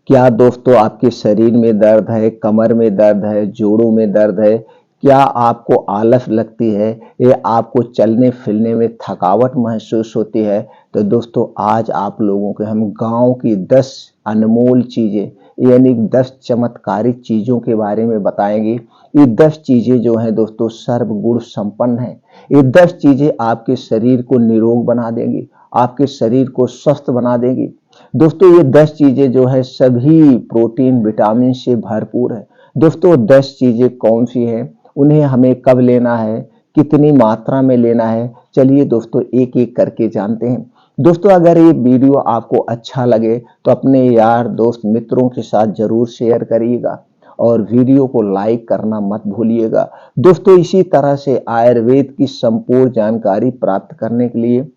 क्या दोस्तों आपके शरीर में दर्द है, कमर में दर्द है, जोड़ों में दर्द है? क्या आपको आलस लगती है या आपको चलने फिरने में थकावट महसूस होती है? तो दोस्तों आज आप लोगों को हम गाँव की 10 अनमोल चीज़ें यानी 10 चमत्कारिक चीज़ों के बारे में बताएँगे। ये 10 चीज़ें जो हैं दोस्तों सर्वगुण संपन्न हैं। ये 10 चीज़ें आपके शरीर को निरोग बना देंगी, आपके शरीर को स्वस्थ बना देंगी। दोस्तों ये 10 चीजें जो है सभी प्रोटीन विटामिन से भरपूर है। दोस्तों 10 चीजें कौन सी हैं, उन्हें हमें कब लेना है, कितनी मात्रा में लेना है, चलिए दोस्तों एक एक करके जानते हैं। दोस्तों अगर ये वीडियो आपको अच्छा लगे तो अपने यार दोस्त मित्रों के साथ जरूर शेयर करिएगा और वीडियो को लाइक करना मत भूलिएगा। दोस्तों इसी तरह से आयुर्वेद की संपूर्ण जानकारी प्राप्त करने के लिए,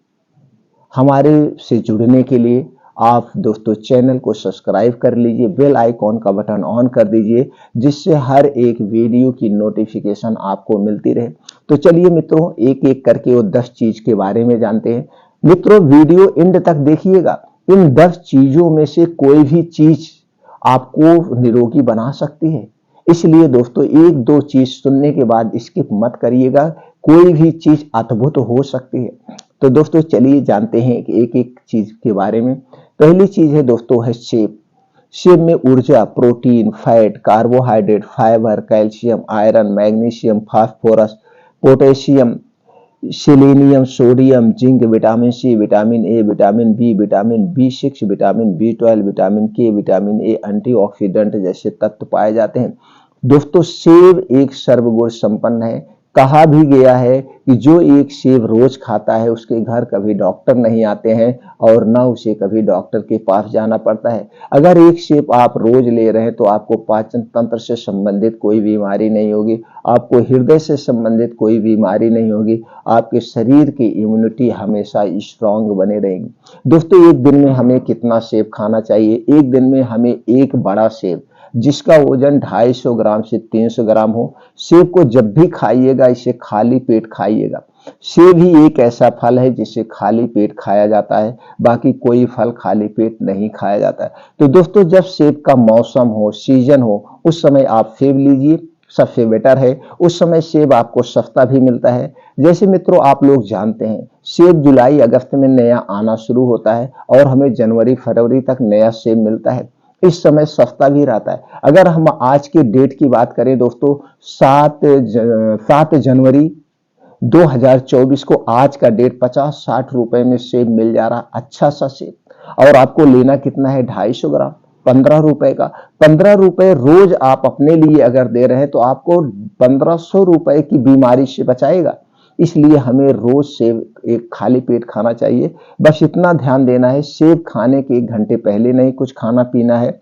हमारे से जुड़ने के लिए आप दोस्तों चैनल को सब्सक्राइब कर लीजिए, बेल आइकॉन का बटन ऑन कर दीजिए जिससे हर एक वीडियो की नोटिफिकेशन आपको मिलती रहे। तो चलिए मित्रों एक एक करके वो 10 चीज के बारे में जानते हैं। मित्रों वीडियो एंड तक देखिएगा। इन 10 चीजों में से कोई भी चीज आपको निरोगी बना सकती है, इसलिए दोस्तों एक दो चीज सुनने के बाद स्किप मत करिएगा, कोई भी चीज अद्भुत हो सकती है। तो दोस्तों चलिए जानते हैं कि एक एक चीज के बारे में। पहली चीज है दोस्तों है सेब। सेब में ऊर्जा, protein, fat, carbohydrate, fibre, calcium, iron, magnesium, phosphorus, potassium, selenium, sodium, zinc, vitamin C, vitamin A, vitamin B, vitamin B 6, vitamin B 12, vitamin K, vitamin A, antioxidant जैसे तत्व पाए जाते हैं। दोस्तों सेब एक सर्वगुण संपन्न है। कहा भी गया है कि जो एक सेब रोज खाता है उसके घर कभी डॉक्टर नहीं आते हैं और ना उसे कभी डॉक्टर के पास जाना पड़ता है। अगर एक सेब आप रोज ले रहे हैं तो आपको पाचन तंत्र से संबंधित कोई बीमारी नहीं होगी, आपको हृदय से संबंधित कोई बीमारी नहीं होगी, आपके शरीर की इम्यूनिटी हमेशा स्ट्रांग बने रहेगी। दोस्तों एक दिन में हमें कितना सेब खाना चाहिए? एक दिन में हमें एक बड़ा सेब जिसका वजन 250 ग्राम से 300 ग्राम हो, सेब को जब भी खाइएगा इसे खाली पेट खाइएगा। सेब ही एक ऐसा फल है जिसे खाली पेट खाया जाता है, बाकी कोई फल खाली पेट नहीं खाया जाता है। तो दोस्तों जब सेब का मौसम हो, सीजन हो, उस समय आप सेब लीजिए, सबसे बेटर है। उस समय सेब आपको सस्ता भी मिलता है। जैसे मित्रों आप लोग जानते हैं सेब जुलाई अगस्त में नया आना शुरू होता है और हमें जनवरी फरवरी तक नया सेब मिलता है। इस समय सस्ता भी रहता है। अगर हम आज के डेट की बात करें दोस्तों 7 जनवरी 2024 को आज का डेट 50-60 रुपए में सेब मिल जा रहा, अच्छा सा सेब। और आपको लेना कितना है? 250 ग्राम, 15 रुपए का। 15 रुपए रोज आप अपने लिए अगर दे रहे हैं तो आपको 1500 रुपए की बीमारी से बचाएगा। इसलिए हमें रोज सेब एक खाली पेट खाना चाहिए। बस इतना ध्यान देना है सेब खाने के 1 घंटे पहले नहीं कुछ खाना पीना है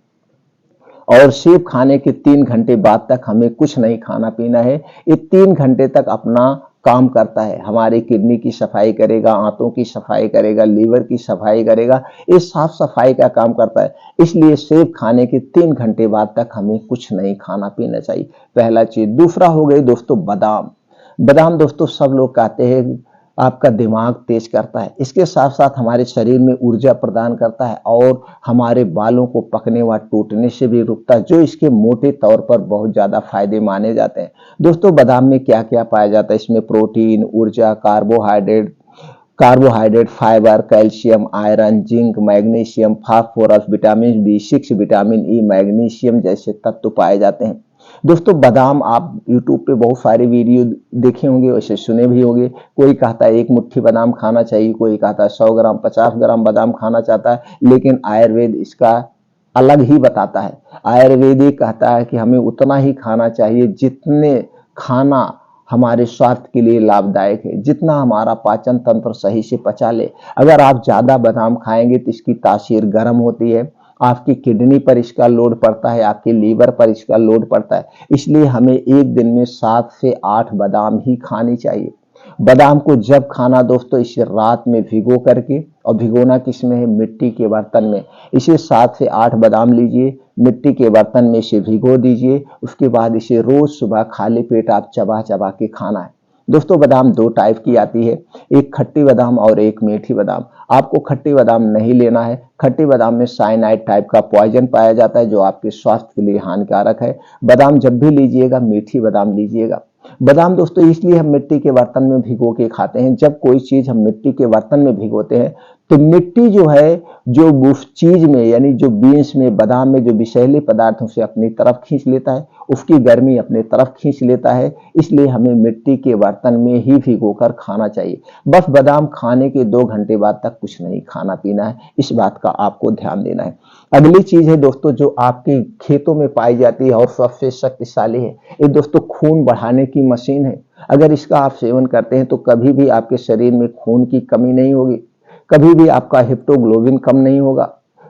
और सेब खाने के 3 घंटे बाद तक हमें कुछ नहीं खाना पीना है। ये 3 घंटे तक अपना काम करता है, हमारी किडनी की सफाई करेगा, आंतों की सफाई करेगा, लीवर की सफाई करेगा, ये साफ सफाई का काम करता है। इसलिए सेब खाने के 3 घंटे बाद तक हमें कुछ नहीं खाना पीना चाहिए, पहला चीज। दूसरा हो गई दोस्तों बादाम। बादाम दोस्तों सब लोग कहते हैं आपका दिमाग तेज करता है, इसके साथ साथ हमारे शरीर में ऊर्जा प्रदान करता है और हमारे बालों को पकने व टूटने से भी रुकता है, जो इसके मोटे तौर पर बहुत ज्यादा फायदे माने जाते हैं। दोस्तों बादाम में क्या क्या पाया जाता है? इसमें प्रोटीन, ऊर्जा, carbohydrate, fibre, calcium, iron, zinc, magnesium, phosphorus, vitamin B 6, vitamin E, magnesium जैसे तत्व पाए जाते हैं। दोस्तों बादाम आप YouTube पे बहुत सारे वीडियो देखे होंगे, वैसे सुने भी होंगे। कोई कहता है 1 मुट्ठी बादाम खाना चाहिए, कोई कहता है 100 ग्राम 50 ग्राम बादाम खाना चाहता है, लेकिन आयुर्वेद इसका अलग ही बताता है। आयुर्वेद ये कहता है कि हमें उतना ही खाना चाहिए जितने खाना हमारे स्वास्थ्य के लिए लाभदायक है, जितना हमारा पाचन तंत्र सही से पचा ले। अगर आप ज्यादा बादाम खाएंगे तो इसकी तासीर गर्म होती है, आपकी किडनी पर इसका लोड पड़ता है, आपके लीवर पर इसका लोड पड़ता है। इसलिए हमें एक दिन में 7 से 8 बादाम ही खानी चाहिए। बादाम को जब खाना दोस्तों इसे रात में भिगो करके, और भिगोना किसमें है? मिट्टी के बर्तन में। इसे 7 से 8 बादाम लीजिए, मिट्टी के बर्तन में इसे भिगो दीजिए, उसके बाद इसे रोज सुबह खाली पेट आप चबा चबा के खाना है। दोस्तों बादाम 2 टाइप की आती है, एक खट्टी बादाम और एक मीठी बादाम। आपको खट्टी बादाम नहीं लेना है। खट्टी बादाम में साइनाइड टाइप का पॉइजन पाया जाता है जो आपके स्वास्थ्य के लिए हानिकारक है। बादाम जब भी लीजिएगा मीठी बादाम लीजिएगा। बादाम दोस्तों इसलिए हम मिट्टी के बर्तन में भिगो के खाते हैं। जब कोई चीज हम मिट्टी के बर्तन में भिगोते हैं तो मिट्टी जो है, जो उस चीज में यानी जो बीन्स में, बादाम में जो विषैले पदार्थ उसे अपनी तरफ खींच लेता है, उसकी गर्मी अपने तरफ खींच लेता है। इसलिए हमें मिट्टी के बर्तन में ही भिगोकर खाना चाहिए। बस बादाम खाने के 2 घंटे बाद तक कुछ नहीं खाना पीना है, इस बात का आपको ध्यान देना है। अगली चीज है दोस्तों जो आपके खेतों में पाई जाती है और सबसे शक्तिशाली है, ये दोस्तों खून बढ़ाने की मशीन है। अगर इसका आप सेवन करते हैं तो कभी भी आपके शरीर में खून की कमी नहीं होगी, कभी भी आपका हिप्टोग्लोबिन कम नहीं होगा,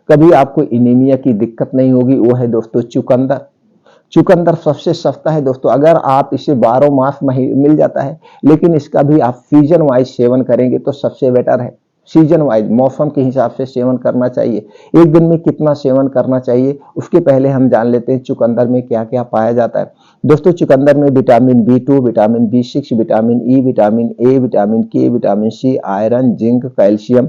कभी आपको एनीमिया की दिक्कत नहीं होगी। वो है दोस्तों चुकंदर। चुकंदर सबसे सस्ता है दोस्तों। अगर आप इसे 12 मास मिल जाता है, लेकिन इसका भी आप सीजन वाइज सेवन करेंगे तो सबसे बेटर है। सीजन वाइज मौसम के हिसाब से सेवन करना चाहिए। एक दिन में कितना सेवन करना चाहिए उसके पहले हम जान लेते हैं चुकंदर में क्या क्या पाया जाता है। दोस्तों चुकंदर में vitamin B2, vitamin B6, vitamin E, vitamin A, vitamin K, vitamin C, iron, zinc, calcium,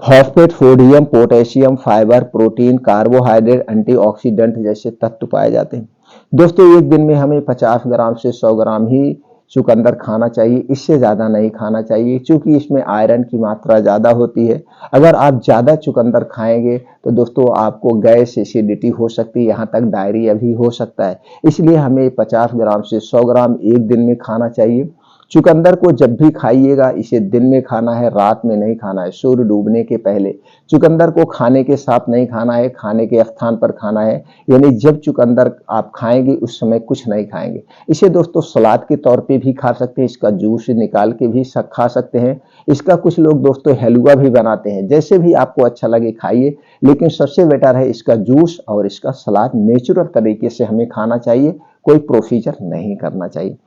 phosphate, sodium, potassium, fibre, protein, carbohydrate, antioxidant जैसे तत्व पाए जाते हैं। दोस्तों एक दिन में हमें 50 ग्राम से 100 ग्राम ही चुकंदर खाना चाहिए, इससे ज्यादा नहीं खाना चाहिए, क्योंकि इसमें आयरन की मात्रा ज्यादा होती है। अगर आप ज्यादा चुकंदर खाएंगे तो दोस्तों आपको गैस, एसिडिटी हो सकती है, यहाँ तक डायरिया भी हो सकता है। इसलिए हमें 50 ग्राम से 100 ग्राम एक दिन में खाना चाहिए। चुकंदर को जब भी खाइएगा इसे दिन में खाना है, रात में नहीं खाना है, सूर्य डूबने के पहले। चुकंदर को खाने के साथ नहीं खाना है, खाने के स्थान पर खाना है, यानी जब चुकंदर आप खाएंगे उस समय कुछ नहीं खाएंगे। इसे दोस्तों सलाद के तौर पे भी खा सकते हैं, इसका जूस निकाल के भी खा सकते हैं। इसका कुछ लोग दोस्तों हलवा भी बनाते हैं। जैसे भी आपको अच्छा लगे खाइए, लेकिन सबसे बेटर है इसका जूस और इसका सलाद नेचुरल तरीके से हमें खाना चाहिए, कोई प्रोसीजर नहीं करना चाहिए।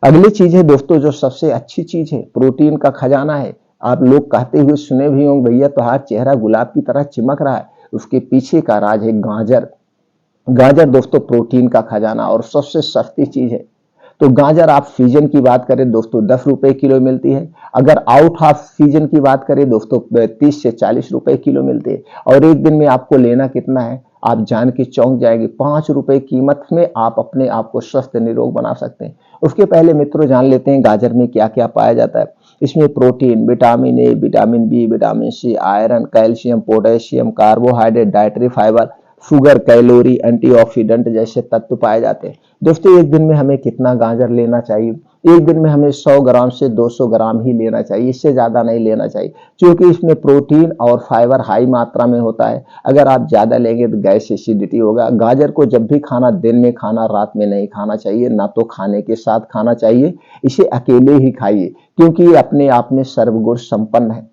अगली चीज है दोस्तों जो सबसे अच्छी चीज है, प्रोटीन का खजाना है। आप लोग कहते हुए सुने भी होंगे, भैया तुम्हारा चेहरा गुलाब की तरह चिमक रहा है, उसके पीछे का राज है गाजर। गाजर दोस्तों प्रोटीन का खजाना और सबसे सस्ती चीज है। तो गाजर आप सीजन की बात करें दोस्तों 10 रुपए किलो मिलती है। अगर आउट ऑफ सीजन की बात करें दोस्तों 30 से 40 रुपए किलो मिलती है। और एक दिन में आपको लेना कितना है आप जान के चौंक जाएंगे। 5 रुपए कीमत में आप अपने आप को स्वस्थ निरोग बना सकते हैं। उसके पहले मित्रों जान लेते हैं गाजर में क्या क्या पाया जाता है। इसमें protein, vitamin A, vitamin B, vitamin C, iron, calcium, potassium, carbohydrate, dietary fibre, sugar, calorie, antioxidant जैसे तत्व पाए जाते हैं। दोस्तों एक दिन में हमें कितना गाजर लेना चाहिए? एक दिन में हमें 100 ग्राम से 200 ग्राम ही लेना चाहिए, इससे ज्यादा नहीं लेना चाहिए, क्योंकि इसमें प्रोटीन और फाइबर हाई मात्रा में होता है। अगर आप ज्यादा लेंगे तो गैस, एसिडिटी होगा। गाजर को जब भी खाना दिन में खाना, रात में नहीं खाना चाहिए, ना तो खाने के साथ खाना चाहिए। इसे अकेले ही खाइए क्योंकि ये अपने आप में सर्वगुण संपन्न है।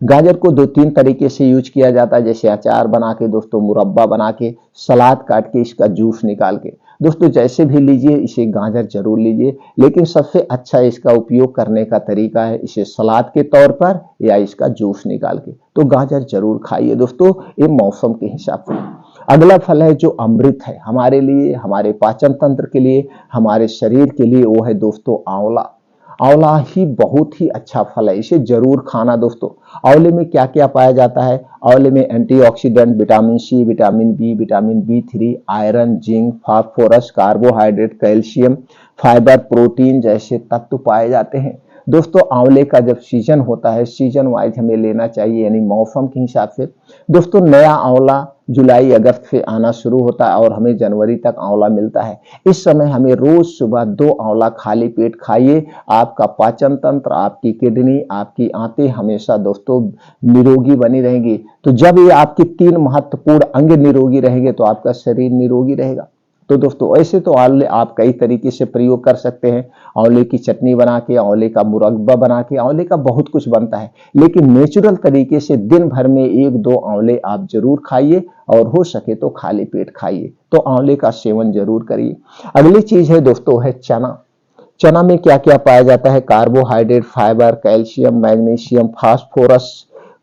गाजर को 2-3 तरीके से यूज किया जाता है, जैसे अचार बना के दोस्तों, मुरब्बा बना के, सलाद काट के, इसका जूस निकाल के। दोस्तों जैसे भी लीजिए इसे गाजर जरूर लीजिए, लेकिन सबसे अच्छा इसका उपयोग करने का तरीका है इसे सलाद के तौर पर या इसका जूस निकाल के। तो गाजर जरूर खाइए दोस्तों, ये मौसम के हिसाब से। अगला फल है जो अमृत है हमारे लिए, हमारे पाचन तंत्र के लिए, हमारे शरीर के लिए, वो है दोस्तों आंवला। आंवला ही बहुत ही अच्छा फल है, इसे जरूर खाना दोस्तों। आंवले में क्या क्या पाया जाता है? आंवले में antioxidant, vitamin C, vitamin B, vitamin B3, iron, zinc, phosphorus, carbohydrate, calcium, fibre, protein जैसे तत्व पाए जाते हैं। दोस्तों आंवले का जब सीजन होता है, सीजन वाइज हमें लेना चाहिए, यानी मौसम के हिसाब से। दोस्तों नया आंवला जुलाई अगस्त से आना शुरू होता है और हमें जनवरी तक आंवला मिलता है। इस समय हमें रोज सुबह 2 आंवला खाली पेट खाइए। आपका पाचन तंत्र, आपकी किडनी, आपकी आंतें हमेशा दोस्तों निरोगी बनी रहेंगी। तो जब ये आपके 3 महत्वपूर्ण अंग निरोगी रहेंगे तो आपका शरीर निरोगी रहेगा। तो दोस्तों ऐसे तो आंवले आप कई तरीके से प्रयोग कर सकते हैं। आंवले की चटनी बना के, आंवले का मुरब्बा बना के, आंवले का बहुत कुछ बनता है। लेकिन नेचुरल तरीके से दिन भर में 1-2 आंवले आप जरूर खाइए और हो सके तो खाली पेट खाइए। तो आंवले का सेवन जरूर करिए। अगली चीज है दोस्तों है चना। चना में क्या क्या पाया जाता है? Carbohydrate, fibre, calcium, magnesium,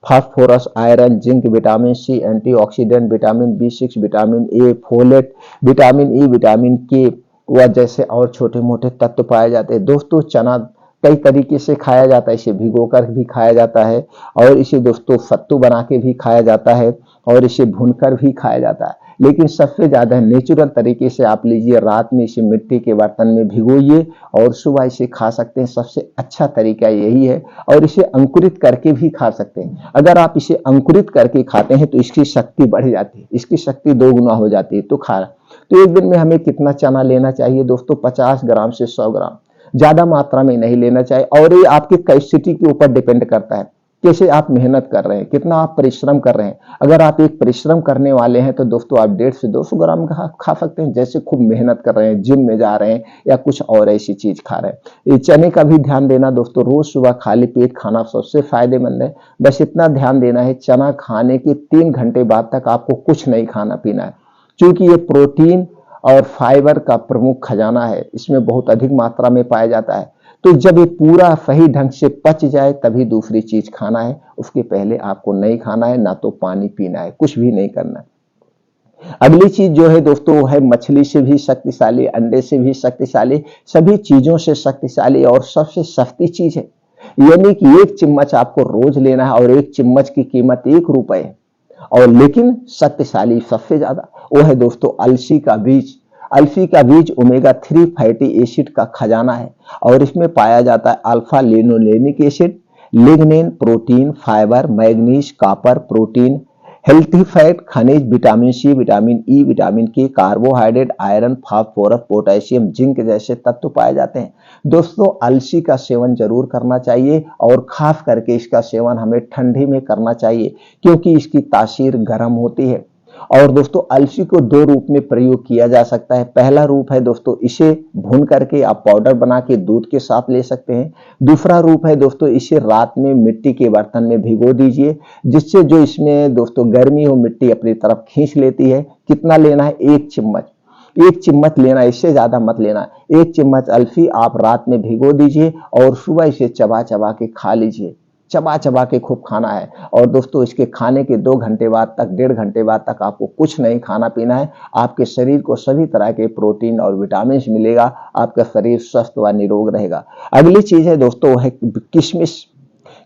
phosphorus, iron, zinc, vitamin C, antioxidant, vitamin B6, vitamin A, folate, vitamin E, vitamin K व जैसे और छोटे मोटे तत्व पाए जाते हैं। दोस्तों चना कई तरीके से खाया जाता है, इसे भिगोकर भी खाया जाता है और इसे दोस्तों सत्तू बना के भी खाया जाता है और इसे भूनकर भी खाया जाता है। लेकिन सबसे ज़्यादा नेचुरल तरीके से आप लीजिए, रात में इसे मिट्टी के बर्तन में भिगोइए और सुबह इसे खा सकते हैं। सबसे अच्छा तरीका यही है और इसे अंकुरित करके भी खा सकते हैं। अगर आप इसे अंकुरित करके खाते हैं तो इसकी शक्ति बढ़ जाती है, इसकी शक्ति 2 गुना हो जाती है। तो एक दिन में हमें कितना चना लेना चाहिए दोस्तों? 50 ग्राम से 100 ग्राम, ज़्यादा मात्रा में नहीं लेना चाहिए। और ये आपकी कैपेसिटी के ऊपर डिपेंड करता है, कैसे आप मेहनत कर रहे हैं, कितना आप परिश्रम कर रहे हैं। अगर आप एक परिश्रम करने वाले हैं तो दोस्तों आप 150 से 200 ग्राम खा सकते हैं। जैसे खूब मेहनत कर रहे हैं, जिम में जा रहे हैं या कुछ और ऐसी चीज खा रहे हैं। ये चने का भी ध्यान देना दोस्तों, रोज सुबह खाली पेट खाना सबसे फायदेमंद है। बस इतना ध्यान देना है, चना खाने के 3 घंटे बाद तक आपको कुछ नहीं खाना पीना है, क्योंकि ये प्रोटीन और फाइबर का प्रमुख खजाना है, इसमें बहुत अधिक मात्रा में पाया जाता है। तो जब ये पूरा सही ढंग से पच जाए तभी दूसरी चीज खाना है, उसके पहले आपको नहीं खाना है, ना तो पानी पीना है, कुछ भी नहीं करना है। अगली चीज जो है दोस्तों वो है मछली से भी शक्तिशाली, अंडे से भी शक्तिशाली, सभी चीजों से शक्तिशाली और सबसे सस्ती चीज है। यानी कि 1 चम्मच आपको रोज लेना है और 1 चम्मच की कीमत 1 रुपए है। और लेकिन शक्तिशाली सबसे ज्यादा वो है दोस्तों अलसी का बीज। अलसी का बीज ओमेगा 3 फैटी एसिड का खजाना है और इसमें पाया जाता है alpha linolenic acid, lignin, protein, fibre, manganese, copper, protein, healthy fat, खनिज, vitamin C, vitamin E, vitamin K, carbohydrate, iron, phosphorus, potassium, zinc जैसे तत्व पाए जाते हैं। दोस्तों अलसी का सेवन जरूर करना चाहिए और खास करके इसका सेवन हमें ठंडी में करना चाहिए, क्योंकि इसकी तासीर गर्म होती है। और दोस्तों अलसी को 2 रूप में प्रयोग किया जा सकता है। पहला रूप है दोस्तों इसे भून करके आप पाउडर बना के दूध के साथ ले सकते हैं। दूसरा रूप है दोस्तों इसे रात में मिट्टी के बर्तन में भिगो दीजिए, जिससे जो इसमें दोस्तों गर्मी हो मिट्टी अपनी तरफ खींच लेती है। कितना लेना है? 1 चम्मच, 1 चम्मच लेना, इससे ज्यादा मत लेना। 1 चम्मच अलसी आप रात में भिगो दीजिए और सुबह इसे चबा चबा के खा लीजिए, चबा चबा के खूब खाना है। और दोस्तों इसके खाने के 2 घंटे बाद तक, 1.5 घंटे बाद तक आपको कुछ नहीं खाना पीना है। आपके शरीर को सभी तरह के प्रोटीन और विटामिन मिलेगा, आपका शरीर स्वस्थ व निरोग रहेगा। अगली चीज है दोस्तों वो है किशमिश।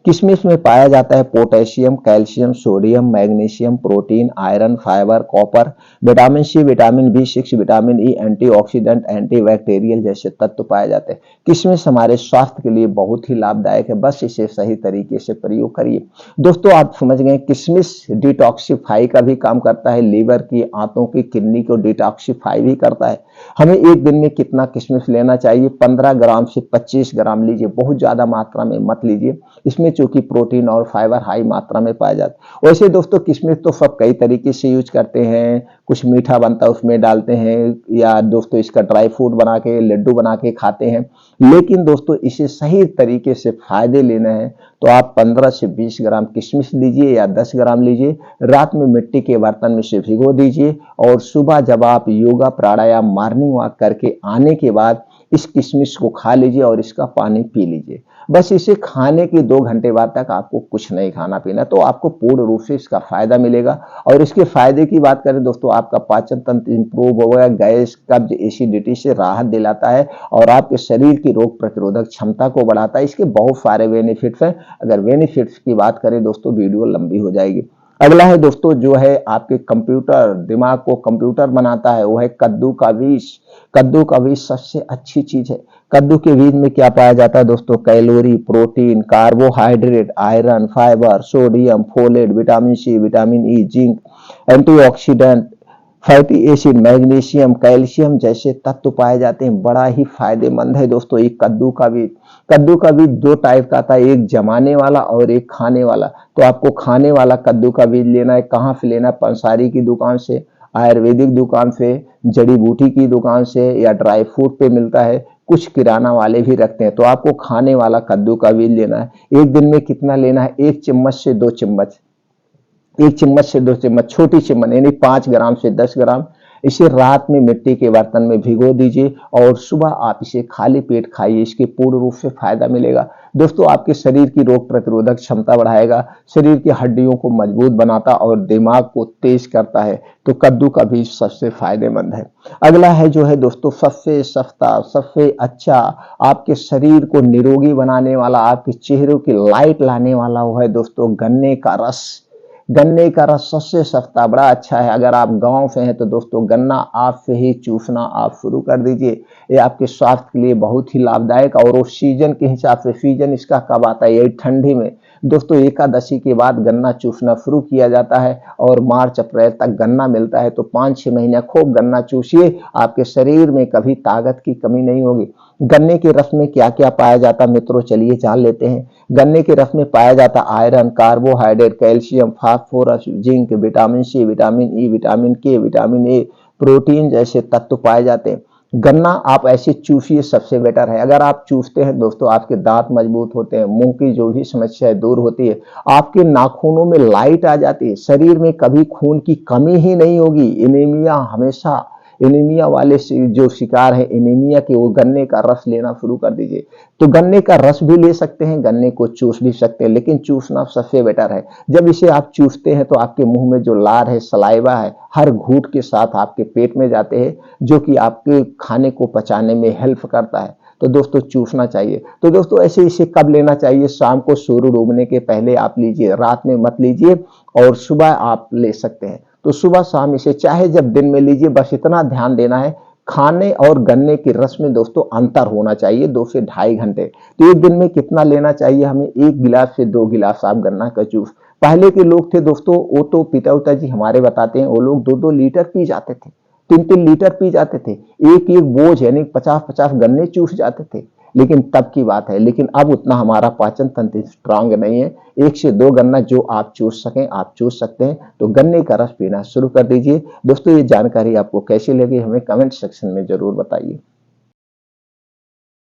किशमिश में पाया जाता है potassium, calcium, sodium, magnesium, protein, iron, fibre, copper, vitamin C, vitamin B6, vitamin E, antioxidant, antibacterial जैसे तत्व पाए जाते हैं। किशमिश हमारे स्वास्थ्य के लिए बहुत ही लाभदायक है, बस इसे सही तरीके से प्रयोग करिए। दोस्तों आप समझ गए, किशमिश डिटॉक्सिफाई का भी काम करता है, लीवर की, आंतों की, किडनी को डिटॉक्सिफाई भी करता है। हमें एक दिन में कितना किशमिश लेना चाहिए? 15 ग्राम से 25 ग्राम लीजिए, बहुत ज्यादा मात्रा में मत लीजिए। इसमें चूंकि प्रोटीन और फाइबर हाई मात्रा में पाया जाता है। वैसे दोस्तों किशमिश तो सब कई तरीके से यूज करते हैं, कुछ मीठा बनता है उसमें डालते हैं, या दोस्तों इसका ड्राई फ्रूट बना के, लड्डू बना के खाते हैं। लेकिन दोस्तों इसे सही तरीके से फायदे लेने हैं तो आप 15 से 20 ग्राम किशमिश लीजिए या 10 ग्राम लीजिए, रात में मिट्टी के बर्तन में से भिगो दीजिए और सुबह जब आप योगा प्राणायाम मॉर्निंग वॉक करके आने के बाद इस किशमिश को खा लीजिए और इसका पानी पी लीजिए। बस इसे खाने के 2 घंटे बाद तक आपको कुछ नहीं खाना पीना, तो आपको पूर्ण रूप से इसका फायदा मिलेगा। और इसके फायदे की बात करें दोस्तों, आपका पाचन तंत्र इंप्रूव होगा, गैस, कब्ज, एसिडिटी से राहत दिलाता है और आपके शरीर की रोग प्रतिरोधक क्षमता को बढ़ाता है। इसके बहुत सारे बेनिफिट्स हैं। अगर बेनिफिट्स की बात करें दोस्तों वीडियो लंबी हो जाएगी। अगला है दोस्तों जो है आपके कंप्यूटर, दिमाग को कंप्यूटर बनाता है, वो है कद्दू का बीज। कद्दू का बीज सबसे अच्छी चीज है। कद्दू के बीज में क्या पाया जाता है दोस्तों? Calorie, protein, carbohydrate, iron, fibre, sodium, folate, vitamin C, vitamin E, zinc, antioxidant, fatty acid, magnesium, calcium जैसे तत्व पाए जाते हैं। बड़ा ही फायदेमंद है दोस्तों ये कद्दू का बीज। कद्दू का बीज 2 टाइप का आता है, एक जमाने वाला और एक खाने वाला। तो आपको खाने वाला कद्दू का बीज लेना है। कहाँ से लेना है? पंसारी की दुकान से, आयुर्वेदिक दुकान से, जड़ी बूटी की दुकान से, या ड्राई फ्रूट पे मिलता है, कुछ किराना वाले भी रखते हैं। तो आपको खाने वाला कद्दू का बीज लेना है। एक दिन में कितना लेना है? 1 चम्मच से 2 चम्मच, 1 चम्मच से 2 चम्मच, छोटी चम्मच यानी 5 ग्राम से 10 ग्राम। इसे रात में मिट्टी के बर्तन में भिगो दीजिए और सुबह आप इसे खाली पेट खाइए, इसके पूर्ण रूप से फायदा मिलेगा। दोस्तों आपके शरीर की रोग प्रतिरोधक क्षमता बढ़ाएगा, शरीर की हड्डियों को मजबूत बनाता और दिमाग को तेज करता है। तो कद्दू का बीज सबसे फायदेमंद है। अगला है जो है दोस्तों सबसे सस्ता, सबसे अच्छा, आपके शरीर को निरोगी बनाने वाला, आपके चेहरे की लाइट लाने वाला वो है दोस्तों गन्ने का रस। गन्ने का रस सबसे सस्ता, बड़ा अच्छा है। अगर आप गांव से हैं तो दोस्तों गन्ना आप से ही चूसना आप शुरू कर दीजिए। ये आपके स्वास्थ्य के लिए बहुत ही लाभदायक, और वो सीजन के हिसाब से, सीजन इसका कब आता है, यही ठंडी में दोस्तों एकादशी के बाद गन्ना चूसना शुरू किया जाता है और मार्च अप्रैल तक गन्ना मिलता है। तो 5-6 महीने खूब गन्ना चूसिए, आपके शरीर में कभी ताकत की कमी नहीं होगी। गन्ने के रस में क्या क्या पाया जाता है मित्रों, चलिए जान लेते हैं। गन्ने के रस में पाया जाता iron, carbohydrate, calcium, phosphorus, zinc, vitamin C, vitamin E, vitamin K, vitamin A, protein जैसे तत्व पाए जाते हैं। गन्ना आप ऐसे चूसिए, सबसे बेटर है। अगर आप चूसते हैं दोस्तों आपके दांत मजबूत होते हैं, मुंह की जो भी समस्या है दूर होती है, आपके नाखूनों में लाइट आ जाती है, शरीर में कभी खून की कमी ही नहीं होगी। एनीमिया, हमेशा एनीमिया वाले जो शिकार है एनीमिया के, वो गन्ने का रस लेना शुरू कर दीजिए। तो गन्ने का रस भी ले सकते हैं, गन्ने को चूस भी सकते हैं, लेकिन चूसना सबसे बेटर है। जब इसे आप चूसते हैं तो आपके मुंह में जो लार है, सलाइवा है, हर घूंट के साथ आपके पेट में जाते हैं, जो कि आपके खाने को पचाने में हेल्प करता है। तो दोस्तों चूसना चाहिए। तो दोस्तों ऐसे इसे कब लेना चाहिए, शाम को सूर्य डूबने के पहले आप लीजिए, रात में मत लीजिए, और सुबह आप ले सकते हैं। तो सुबह शाम इसे चाहे जब दिन में लीजिए, बस इतना ध्यान देना है, खाने और गन्ने के रस में दोस्तों अंतर होना चाहिए 2 से ढाई घंटे। तो एक दिन में कितना लेना चाहिए हमें, 1 गिलास से 2 गिलास आप गन्ना का जूस। पहले के लोग थे दोस्तों, वो तो पिता जी हमारे बताते हैं, वो लोग 2-2 लीटर पी जाते थे, 3-3 लीटर पी जाते थे, एक एक बोझ यानी 50-50 गन्ने चूस जाते थे। लेकिन तब की बात है, लेकिन अब उतना हमारा पाचन तंत्र स्ट्रांग नहीं है। 1 से 2 गन्ना जो आप चूस सकें आप चूस सकते हैं। तो गन्ने का रस पीना शुरू कर दीजिए। दोस्तों ये जानकारी आपको कैसी लगी हमें कमेंट सेक्शन में जरूर बताइए।